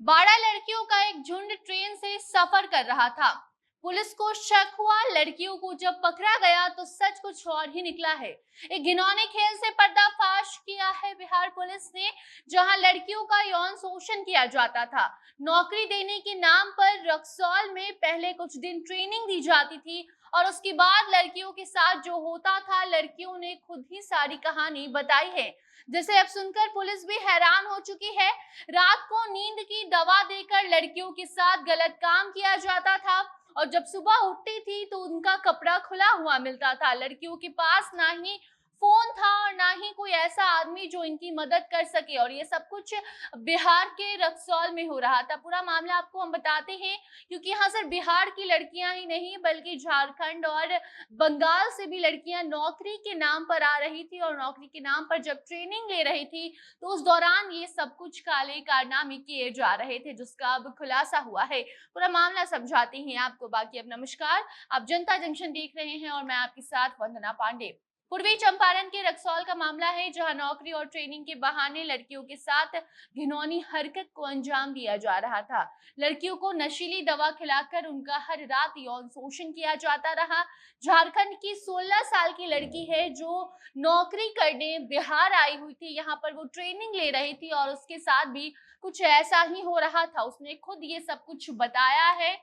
12 लड़कियों का एक झुंड ट्रेन से सफर कर रहा था। पुलिस को शक हुआ। लड़कियों को जब पकड़ा गया तो सच कुछ और ही निकला है। एक घिनौने खेल से पर्दाफाश किया है बिहार पुलिस ने, जहां लड़कियों का यौन शोषण किया जाता था। नौकरी देने के नाम पर रक्सौल में पहले कुछ दिन ट्रेनिंग दी जाती थी और उसके बाद लड़कियों के साथ जो होता था, लड़कियों ने खुद ही सारी कहानी बताई है, जिसे अब सुनकर पुलिस भी हैरान हो चुकी है। रात को नींद की दवा देकर लड़कियों के साथ गलत काम किया जाता था और जब सुबह उठती थी तो उनका कपड़ा खुला हुआ मिलता था। लड़कियों के पास ना ही फोन था और ना ही कोई ऐसा आदमी जो इनकी मदद कर सके, और ये सब कुछ बिहार के रक्सौल में हो रहा था। पूरा मामला आपको हम बताते हैं, क्योंकि यहाँ सिर्फ बिहार की लड़कियां ही नहीं बल्कि झारखंड और बंगाल से भी लड़कियां नौकरी के नाम पर आ रही थी और नौकरी के नाम पर जब ट्रेनिंग ले रही थी तो उस दौरान ये सब कुछ काले कारनामे किए जा रहे थे, जिसका अब खुलासा हुआ है। पूरा मामला समझाते हैं आपको। बाकी अब नमस्कार, आप जनता जंक्शन देख रहे हैं और मैं आपके साथ वंदना पांडे। पूर्वी चंपारण के रक्सौल का मामला है, जहां नौकरी और ट्रेनिंग के बहाने लड़कियों के साथ घिनौनी हरकत को अंजाम दिया जा रहा था। लड़कियों को नशीली दवा खिलाकर उनका हर रात यौन शोषण किया जाता रहा। झारखंड की 16 साल की लड़की है जो नौकरी करने बिहार आई हुई थी। यहाँ पर वो ट्रेनिंग ले रही थी और उसके साथ भी कुछ ऐसा ही हो रहा था। उसने खुद ये सब कुछ बताया है।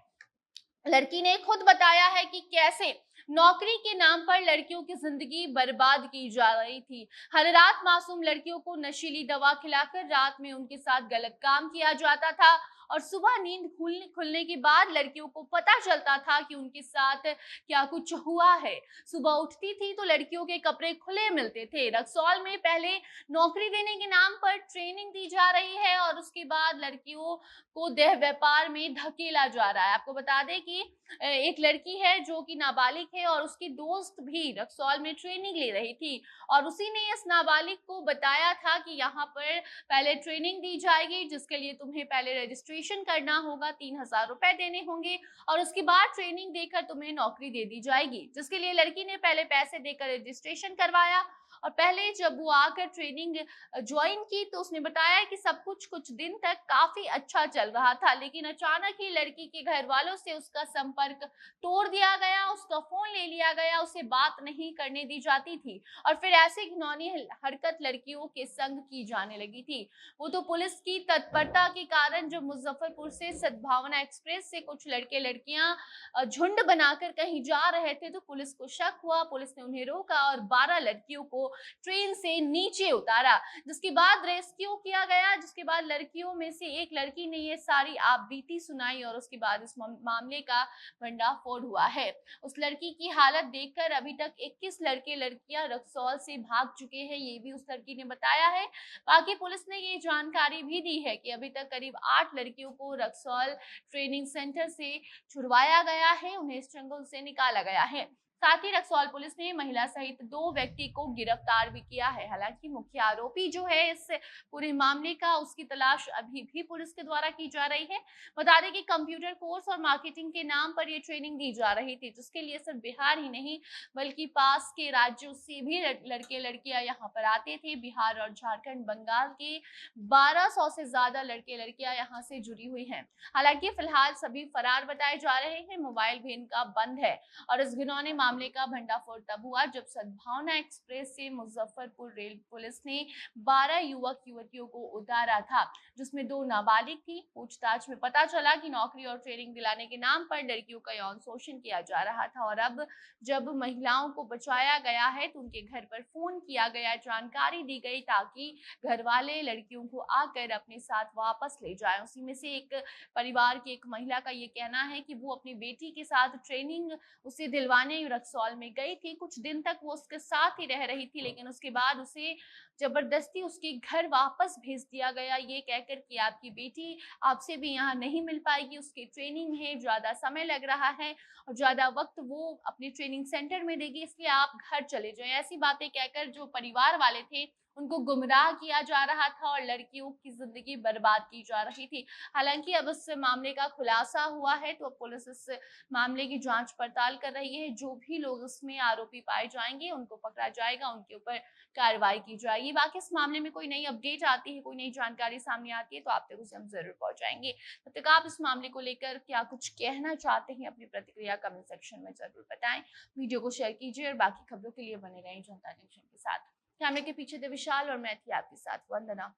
लड़की ने खुद बताया है कि कैसे नौकरी के नाम पर लड़कियों की जिंदगी बर्बाद की जा रही थी। हर रात मासूम लड़कियों को नशीली दवा खिलाकर रात में उनके साथ गलत काम किया जाता था और सुबह नींद खुलने के बाद लड़कियों को पता चलता था कि उनके साथ क्या कुछ हुआ है। सुबह उठती थी तो लड़कियों के कपड़े खुले मिलते थे। रक्सौल में पहले नौकरी देने के नाम पर ट्रेनिंग दी जा रही है और उसके बाद लड़कियों को देह व्यापार में धकेला जा रहा है। आपको बता दें कि एक लड़की है जो कि नाबालिग है और उसकी दोस्त भी रक्सौल में ट्रेनिंग ले रही थी और उसी ने इस नाबालिग को बताया था कि यहाँ पर पहले ट्रेनिंग दी जाएगी, जिसके लिए तुम्हें पहले रजिस्ट्रेशन करना होगा, 3,000 रुपए देने होंगे और उसके बाद ट्रेनिंग देकर तुम्हें नौकरी दे दी जाएगी। जिसके लिए लड़की ने पहले पैसे देकर रजिस्ट्रेशन करवाया और पहले जब वो आकर ट्रेनिंग ज्वाइन की तो उसने बताया कि सब कुछ दिन तक काफी अच्छा चल रहा था, लेकिन अचानक ही लड़की के घर वालों से उसका संपर्क तोड़ दिया गया, उसका फोन ले लिया गया, उसे बात नहीं करने दी जाती थी और फिर ऐसे घिनौनी हरकत लड़कियों के संग की जाने लगी थी। वो तो पुलिस की तत्परता के कारण जो मुजफ्फरपुर से सद्भावना एक्सप्रेस से कुछ लड़के लड़कियां झुंड बनाकर कहीं जा रहे थे तो पुलिस को शक हुआ। पुलिस ने उन्हें रोका और 12 लड़कियों को ट्रेन से नीचे उतारा, जिसके बाद रेस्क्यू किया गया। जिसके बाद लड़कियों में से एक लड़की ने ये सारी आप बीती सुनाई और उसके बाद इस मामले का भंडाफोड़ हुआ है। उस लड़की की हालत देखकर अभी तक 21 लड़के लड़कियां रक्सौल से भाग चुके हैं, ये भी उस लड़की ने बताया है। बाकी पुलिस ने ये जानकारी भी दी है कि अभी तक करीब 8 लड़कियों को रक्सौल ट्रेनिंग सेंटर से छुड़वाया गया है, उन्हें इस चंगुल से निकाला गया है। साथ ही रक्सौल पुलिस ने महिला सहित 2 व्यक्ति को गिरफ्तार भी किया है। हालांकि मुख्य आरोपी जो है इस पूरे मामले का, उसकी तलाश अभी भी पुलिस के द्वारा की जा रही है। बता दें कि कंप्यूटर कोर्स और मार्केटिंग के नाम पर ये ट्रेनिंग दी जा रही थी, जिसके लिए सिर्फ बिहार ही नहीं बल्कि पास के राज्यों से भी लड़के लड़कियां यहाँ पर आते थे। बिहार और झारखंड, बंगाल के 1200 से ज्यादा लड़के लड़कियां यहाँ से जुड़ी हुई हैं। हालांकि फिलहाल सभी फरार बताए जा रहे हैं, मोबाइल भी इनका बंद है और इस घिनौने मामले का भंडाफोड़ तब हुआ जब सद्भावना एक्सप्रेस से मुजफ्फरपुर रेल पुलिस ने 12 युवक युवतियों को उतारा था, जिसमें 2 नाबालिग थी। पूछताछ में पता चला कि नौकरी और ट्रेनिंग दिलाने के नाम पर लड़कियों का यौन शोषण किया जा रहा था और अब जब महिलाओं को बचाया गया है तो उनके घर पर फोन किया गया, जानकारी दी गई ताकि घर वाले लड़कियों को आकर अपने साथ वापस ले जाएं। उसी में से एक परिवार की एक महिला का ये कहना है कि वो अपनी बेटी के साथ ट्रेनिंग उसे दिलवाने रक्सौल में गई थी। कुछ दिन तक वो उसके साथ ही रह रही थी, लेकिन उसके बाद उसे जबरदस्ती उसके घर वापस भेज दिया गया, ये कहकर कि आपकी बेटी आपसे भी यहाँ नहीं मिल पाएगी, उसकी ट्रेनिंग है, ज्यादा समय लग रहा है और ज्यादा वक्त वो अपने ट्रेनिंग सेंटर में देगी, इसलिए आप घर चले जाएं। ऐसी बातें कहकर जो परिवार वाले थे उनको गुमराह किया जा रहा था और लड़कियों की जिंदगी बर्बाद की जा रही थी। हालांकि अब इस मामले का खुलासा हुआ है, तो पुलिस इस मामले की जांच पड़ताल कर रही है। जो भी लोग इसमें आरोपी पाए जाएंगे उनको पकड़ा जाएगा, उनके ऊपर कार्रवाई की जाएगी। बाकी इस मामले में कोई नई अपडेट आती है, कोई नई जानकारी सामने आती है तो आप तक उसे हम जरूर पहुंचाएंगे। तब तक आप इस मामले को लेकर क्या कुछ कहना चाहते हैं, अपनी प्रतिक्रिया कमेंट सेक्शन में जरूर बताएं। वीडियो को शेयर कीजिए और बाकी खबरों के लिए बने रहें जनता जंक्शन के साथ। कैमरे के पीछे थे विशाल और मैं थी आपके साथ वंदना।